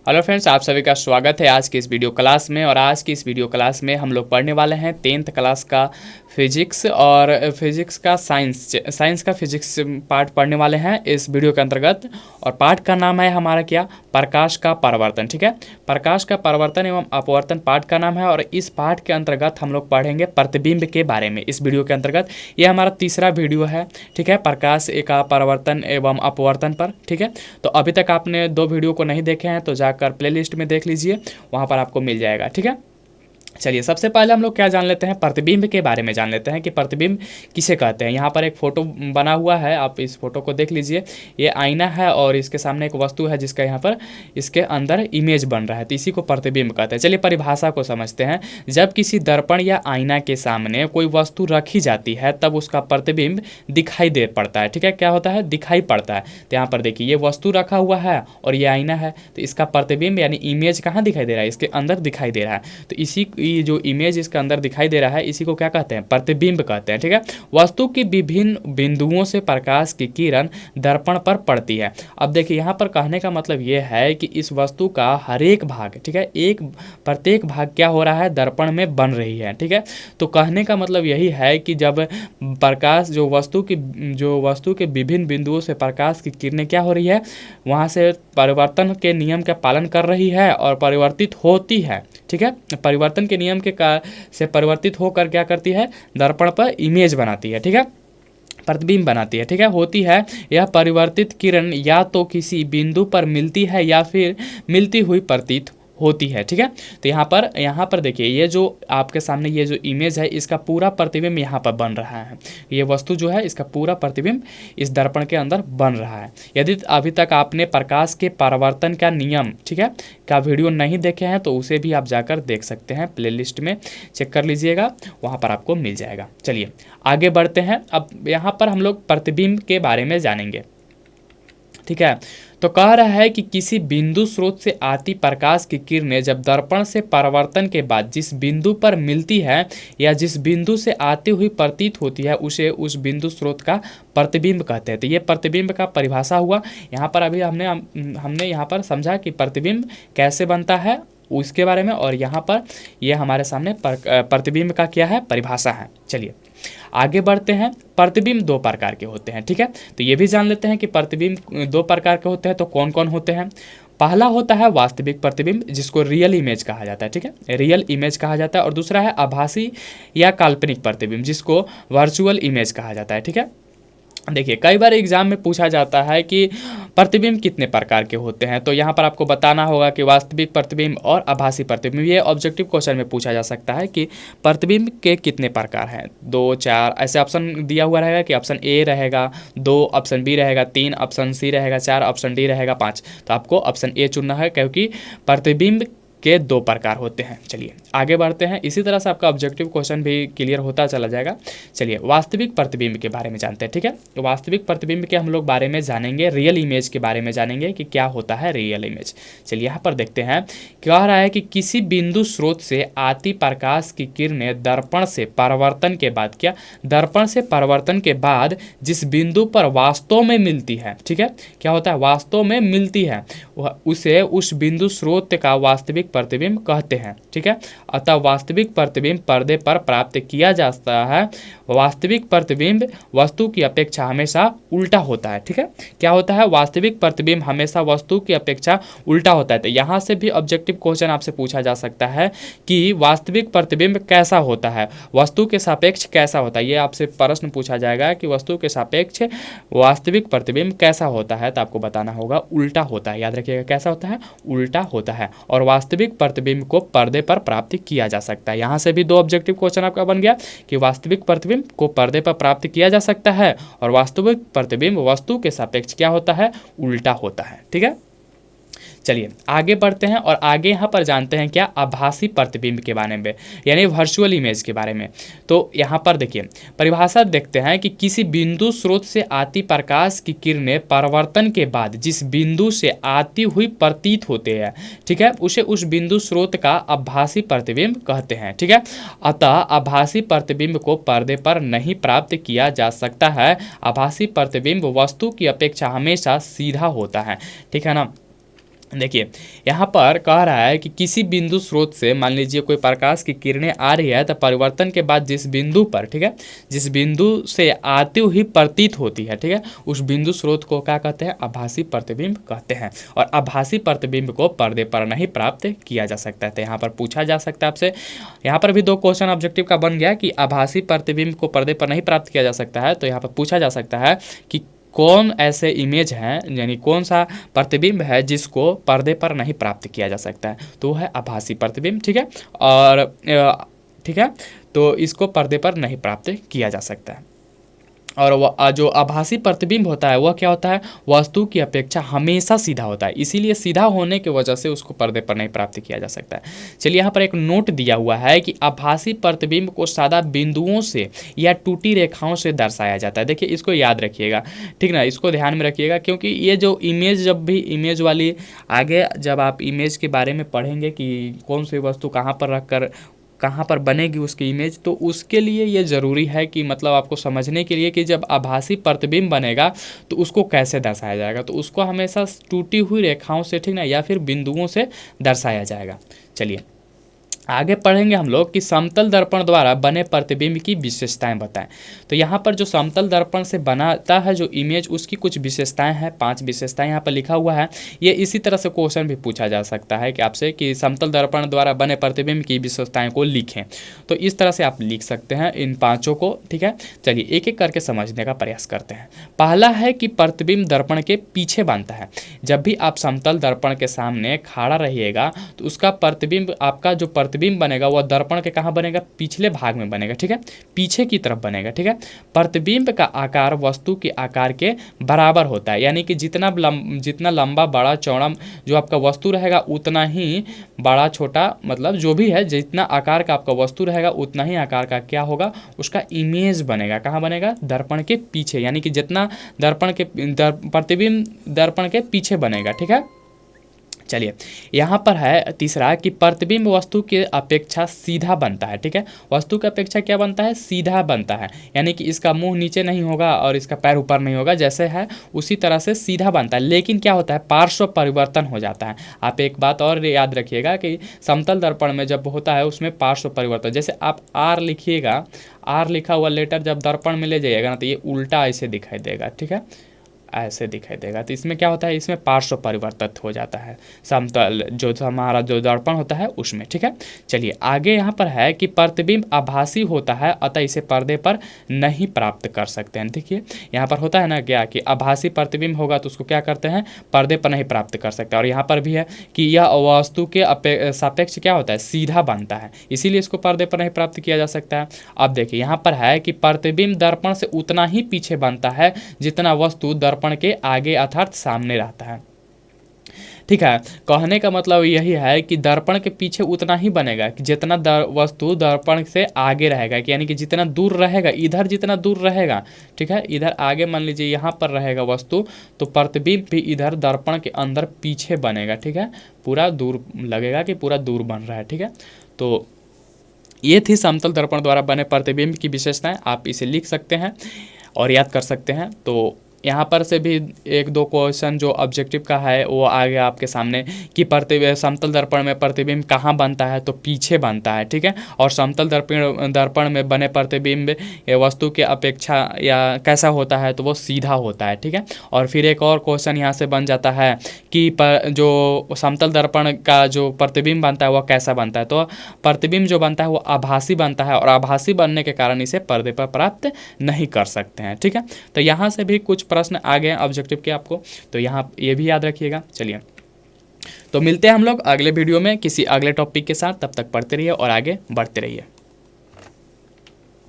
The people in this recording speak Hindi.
हेलो फ्रेंड्स, आप सभी का स्वागत है आज की इस वीडियो क्लास में। और आज की इस वीडियो क्लास में हम लोग पढ़ने वाले हैं 10th क्लास का फिजिक्स और फिजिक्स का साइंस का फिजिक्स पार्ट पढ़ने वाले हैं इस वीडियो के अंतर्गत। और पार्ट का नाम है हमारा क्या, प्रकाश का परावर्तन। ठीक है, प्रकाश का परावर्तन एवं अपवर्तन पार्ट का नाम है। और इस पार्ट के अंतर्गत हम लोग पढ़ेंगे प्रतिबिंब के बारे में इस वीडियो के अंतर्गत। ये हमारा तीसरा वीडियो है, ठीक है, प्रकाश का परावर्तन एवं अपवर्तन पर। ठीक है, तो अभी तक आपने 2 वीडियो को नहीं देखे हैं तो जाकर प्लेलिस्ट में देख लीजिए, वहाँ पर आपको मिल जाएगा। ठीक है, चलिए सबसे पहले हम लोग क्या जान लेते हैं, प्रतिबिंब के बारे में जान लेते हैं कि प्रतिबिंब किसे कहते हैं। यहाँ पर एक फ़ोटो बना हुआ है, आप इस फोटो को देख लीजिए। ये आईना है और इसके सामने एक वस्तु है जिसका यहाँ पर इसके अंदर इमेज बन रहा है, तो इसी को प्रतिबिंब कहते हैं। चलिए परिभाषा को समझते हैं। जब किसी दर्पण या आईना के सामने कोई वस्तु रखी जाती है तब उसका प्रतिबिंब दिखाई दे पड़ता है। ठीक है, क्या होता है, दिखाई पड़ता है। तो यहाँ पर देखिए ये वस्तु रखा हुआ है और ये आईना है, तो इसका प्रतिबिंब यानी इमेज कहाँ दिखाई दे रहा है, इसके अंदर दिखाई दे रहा है। तो इसी ये जो इमेज इसके अंदर दिखाई दे रहा है इसी को क्या कहते हैं, प्रतिबिंब कहते हैं। ठीक है, वस्तु की विभिन्न बिंदुओं से प्रकाश की किरण दर्पण पर पड़ती है। अब देखिए यहाँ पर कहने का मतलब ये है कि इस वस्तु का हर एक भाग, ठीक है, प्रत्येक भाग क्या हो रहा है, दर्पण में बन रही है। ठीक है, तो कहने का मतलब यही है कि जब प्रकाश जो वस्तु के विभिन्न बिंदुओं से प्रकाश की किरणें क्या हो रही है, वहाँ से परिवर्तन के नियम का पालन कर रही है और परिवर्तित होती है। ठीक है, परिवर्तन के नियम के से परिवर्तित होकर क्या करती है, दर्पण पर इमेज बनाती है। ठीक है, प्रतिबिंब बनाती है। ठीक है, होती है। यह परिवर्तित किरण या तो किसी बिंदु पर मिलती है या फिर मिलती हुई प्रतीत होती है। ठीक है, तो यहाँ पर देखिए ये जो आपके सामने ये जो इमेज है इसका पूरा प्रतिबिंब यहाँ पर बन रहा है। ये वस्तु जो है इसका पूरा प्रतिबिंब इस दर्पण के अंदर बन रहा है। यदि अभी तक आपने प्रकाश के परावर्तन का नियम, ठीक है, का वीडियो नहीं देखे हैं तो उसे भी आप जाकर देख सकते हैं, प्लेलिस्ट में चेक कर लीजिएगा, वहाँ पर आपको मिल जाएगा। चलिए आगे बढ़ते हैं। अब यहाँ पर हम लोग प्रतिबिंब के बारे में जानेंगे। ठीक है, तो कह रहा है कि किसी बिंदु स्रोत से आती प्रकाश की किरणें जब दर्पण से परावर्तन के बाद जिस बिंदु पर मिलती है या जिस बिंदु से आती हुई प्रतीत होती है उसे उस बिंदु स्रोत का प्रतिबिंब कहते हैं। तो ये प्रतिबिंब का परिभाषा हुआ। यहाँ पर अभी हमने यहाँ पर समझा कि प्रतिबिंब कैसे बनता है उसके बारे में, और यहाँ पर ये हमारे सामने प्रतिबिंब का क्या है, परिभाषा है। चलिए आगे बढ़ते हैं। प्रतिबिंब 2 प्रकार के होते हैं। ठीक है, तो ये भी जान लेते हैं कि प्रतिबिंब 2 प्रकार के होते हैं। तो कौन कौन होते हैं। पहला होता है वास्तविक प्रतिबिंब जिसको रियल इमेज कहा जाता है। ठीक है, रियल इमेज कहा जाता है। और दूसरा है आभासी या काल्पनिक प्रतिबिंब जिसको वर्चुअल इमेज कहा जाता है। ठीक है, देखिए कई बार एग्जाम में पूछा जाता है कि प्रतिबिंब कितने प्रकार के होते हैं, तो यहाँ पर आपको बताना होगा कि वास्तविक प्रतिबिंब और आभासी प्रतिबिंब। ये ऑब्जेक्टिव क्वेश्चन में पूछा जा सकता है कि प्रतिबिंब के कितने प्रकार हैं, 2, 4 ऐसे ऑप्शन दिया हुआ रहेगा कि ऑप्शन ए रहेगा 2, ऑप्शन बी रहेगा 3, ऑप्शन सी रहेगा 4, ऑप्शन डी रहेगा 5। तो आपको ऑप्शन ए चुनना है क्योंकि प्रतिबिंब के 2 प्रकार होते हैं। चलिए आगे बढ़ते हैं। इसी तरह से आपका ऑब्जेक्टिव क्वेश्चन भी क्लियर होता चला जाएगा। चलिए वास्तविक प्रतिबिंब के बारे में जानते हैं। ठीक है, तो वास्तविक प्रतिबिंब के हम लोग बारे में जानेंगे, रियल इमेज के बारे में जानेंगे कि क्या होता है रियल इमेज। चलिए यहाँ पर देखते हैं, कह रहा है कि किसी बिंदु स्रोत से आती प्रकाश की किरणें दर्पण से परावर्तन के बाद दर्पण से परावर्तन के बाद जिस बिंदु पर वास्तव में मिलती है, ठीक है, क्या होता है, वास्तव में मिलती है, उसे उस बिंदु स्रोत का वास्तविक प्रतिबिंब कहते हैं। ठीक है, अतः वास्तविक प्रतिबिंब पर्दे पर प्राप्त किया जाता है। वास्तविक प्रतिबिंब वस्तु की अपेक्षा हमेशा उल्टा होता है। ठीक है, क्या होता है, वास्तविक प्रतिबिंब हमेशा वस्तु की अपेक्षा उल्टा होता है। तो यहाँ से भी ऑब्जेक्टिव क्वेश्चन आपसे पूछा जा सकता है कि वास्तविक प्रतिबिंब कैसा होता है, वस्तु के सापेक्ष कैसा होता है। ये आपसे प्रश्न पूछा जाएगा कि वस्तु के सापेक्ष वास्तविक प्रतिबिंब कैसा होता है, तो आपको बताना होगा उल्टा होता है। याद रखिएगा कैसा होता है, उल्टा होता है। और वास्तविक प्रतिबिंब को पर्दे पर प्राप्त किया जा सकता है। यहाँ से भी 2 ऑब्जेक्टिव क्वेश्चन आपका बन गया कि वास्तविक प्रतिबिंब को पर्दे पर प्राप्त किया जा सकता है और वास्तविक प्रतिबिंब वस्तु के सापेक्ष क्या होता है, उल्टा होता है। ठीक है, चलिए आगे बढ़ते हैं और आगे यहाँ पर जानते हैं क्या, आभासी प्रतिबिंब के बारे में, यानी वर्चुअल इमेज के बारे में। तो यहाँ पर देखिए परिभाषा देखते हैं कि किसी बिंदु स्रोत से आती प्रकाश की किरणें परावर्तन के बाद जिस बिंदु से आती हुई प्रतीत होते हैं, ठीक है, उसे उस बिंदु स्रोत का आभासी प्रतिबिंब कहते हैं। ठीक है, अतः आभासी प्रतिबिंब को पर्दे पर नहीं प्राप्त किया जा सकता है। आभासी प्रतिबिंब वस्तु की अपेक्षा हमेशा सीधा होता है। ठीक है ना, देखिए यहाँ पर कह रहा है कि किसी बिंदु स्रोत से मान लीजिए कोई प्रकाश की किरणें आ रही है, तो परिवर्तन के बाद जिस बिंदु पर, ठीक है, जिस बिंदु से आती हुई प्रतीत होती है, ठीक है, उस बिंदु स्रोत को क्या कहते हैं? आभासी प्रतिबिंब कहते हैं। और आभासी प्रतिबिंब को पर्दे पर नहीं प्राप्त किया जा सकता है। तो यहाँ पर पूछा जा सकता है आपसे, यहाँ पर भी दो क्वेश्चन ऑब्जेक्टिव का बन गया कि आभासी प्रतिबिंब को पर्दे पर नहीं प्राप्त किया जा सकता है। तो यहाँ पर पूछा जा सकता है कि कौन ऐसे इमेज हैं, यानी कौन सा प्रतिबिंब है जिसको पर्दे पर नहीं प्राप्त किया जा सकता है? तो वो है आभासी प्रतिबिंब, ठीक है। और ठीक है, तो इसको पर्दे पर नहीं प्राप्त किया जा सकता है। और वह जो आभासी प्रतिबिंब होता है वह क्या होता है? वस्तु की अपेक्षा हमेशा सीधा होता है, इसीलिए सीधा होने की वजह से उसको पर्दे पर नहीं प्राप्त किया जा सकता है। चलिए यहाँ पर एक नोट दिया हुआ है कि आभासी प्रतिबिंब को सादा बिंदुओं से या टूटी रेखाओं से दर्शाया जाता है। देखिए इसको याद रखिएगा, ठीक ना, इसको ध्यान में रखिएगा, क्योंकि ये जो इमेज, जब भी इमेज वाली आगे जब आप इमेज के बारे में पढ़ेंगे कि कौन सी वस्तु कहाँ पर रख कर कहाँ पर बनेगी उसकी इमेज, तो उसके लिए ये ज़रूरी है कि मतलब आपको समझने के लिए कि जब आभासी प्रतिबिंब बनेगा तो उसको कैसे दर्शाया जाएगा। तो उसको हमेशा टूटी हुई रेखाओं से, ठीक ना, या फिर बिंदुओं से दर्शाया जाएगा। चलिए आगे पढ़ेंगे हम लोग कि समतल दर्पण द्वारा बने प्रतिबिंब की विशेषताएं बताएं। तो यहाँ पर जो समतल दर्पण से बनाता है जो इमेज, उसकी कुछ विशेषताएं हैं, 5 विशेषताएं यहाँ पर लिखा हुआ है। ये इसी तरह से क्वेश्चन भी पूछा जा सकता है कि आपसे कि समतल दर्पण द्वारा बने प्रतिबिंब की विशेषताएं को लिखें। तो इस तरह से आप लिख सकते हैं इन 5 को, ठीक है। चलिए एक एक करके समझने का प्रयास करते हैं। पहला है कि प्रतिबिंब दर्पण के पीछे बनता है। जब भी आप समतल दर्पण के सामने खड़ा रहिएगा तो उसका प्रतिबिंब, आपका जो प्रतिबिंब बनेगा वह दर्पण के कहाँ बनेगा? पिछले भाग में बनेगा, ठीक है, पीछे की तरफ बनेगा, ठीक है। प्रतिबिंब का आकार वस्तु के आकार के बराबर होता है, यानी कि जितना लंबा बड़ा चौड़ा जो आपका वस्तु रहेगा उतना ही बड़ा छोटा, मतलब जो भी है, जितना आकार का आपका वस्तु रहेगा उतना ही आकार का क्या होगा? उसका इमेज बनेगा। कहाँ बनेगा? दर्पण के पीछे, यानी कि जितना प्रतिबिंब दर्पण के पीछे बनेगा, ठीक है। चलिए यहाँ पर है तीसरा कि प्रतिबिंब वस्तु के अपेक्षा सीधा बनता है, ठीक है। वस्तु की अपेक्षा क्या बनता है? सीधा बनता है, यानी कि इसका मुंह नीचे नहीं होगा और इसका पैर ऊपर नहीं होगा, जैसे है उसी तरह से सीधा बनता है। लेकिन क्या होता है? पार्श्व परिवर्तन हो जाता है। आप एक बात और याद रखिएगा कि समतल दर्पण में जब होता है उसमें पार्श्व परिवर्तन, जैसे आप आर लिखिएगा, आर लिखा हुआ लेटर जब दर्पण में ले जाइएगा ना तो ये उल्टा ऐसे दिखाई देगा, ठीक है, ऐसे दिखाई देगा। तो इसमें क्या होता है? इसमें पार्श्व परिवर्तित हो जाता है समतल जो हमारा जो दर्पण होता है उसमें, ठीक है। चलिए आगे यहाँ पर है कि प्रतिबिंब आभासी होता है, अतः इसे पर्दे पर नहीं प्राप्त कर सकते हैं। देखिए यहाँ पर होता है ना क्या कि आभासी प्रतिबिंब होगा तो उसको क्या करते हैं? पर्दे पर नहीं प्राप्त कर सकते। और यहाँ पर भी है कि यह वस्तु के सापेक्ष क्या होता है? सीधा बनता है, इसीलिए इसको पर्दे पर नहीं प्राप्त किया जा सकता है। अब देखिए यहाँ पर है कि प्रतिबिंब दर्पण से उतना ही पीछे बनता है जितना वस्तु दर्पण के आगे अर्थात सामने रहता है, ठीक है। कहने का मतलब यही है कि दर्पण के पीछे उतना ही बनेगा कि जितना वस्तु दर्पण से आगे रहेगा, कि यानी कि जितना दूर रहेगा, इधर जितना दूर रहेगा, ठीक है, इधर आगे मान लीजिए यहाँ पर रहेगा वस्तु, तो प्रतिबिंब भी इधर दर्पण के अंदर पीछे बनेगा, ठीक है, पूरा दूर लगेगा कि पूरा दूर बन रहा है, ठीक है। तो ये थी समतल दर्पण द्वारा बने प्रतिबिंब की विशेषताएं, आप इसे लिख सकते हैं और याद कर सकते हैं। तो यहाँ पर से भी एक दो क्वेश्चन जो ऑब्जेक्टिव का है वो आ गया आपके सामने कि समतल दर्पण में प्रतिबिंब कहाँ बनता है? तो पीछे बनता है, ठीक है। और समतल दर्पण में बने प्रतिबिंब वस्तु के अपेक्षा या कैसा होता है? तो वो सीधा होता है, ठीक है। और फिर एक और क्वेश्चन यहाँ से बन जाता है कि जो समतल दर्पण का जो प्रतिबिंब बनता है वह कैसा बनता है? तो प्रतिबिंब जो बनता है वो आभासी बनता है, और आभासी बनने के कारण इसे पर्दे पर प्राप्त नहीं कर सकते हैं, ठीक है। तो यहाँ से भी कुछ प्रश्न आ गए ऑब्जेक्टिव के आपको, तो यहाँ ये भी याद रखिएगा। चलिए तो मिलते हैं हम लोग अगले वीडियो में किसी अगले टॉपिक के साथ, तब तक पढ़ते रहिए और आगे बढ़ते रहिए।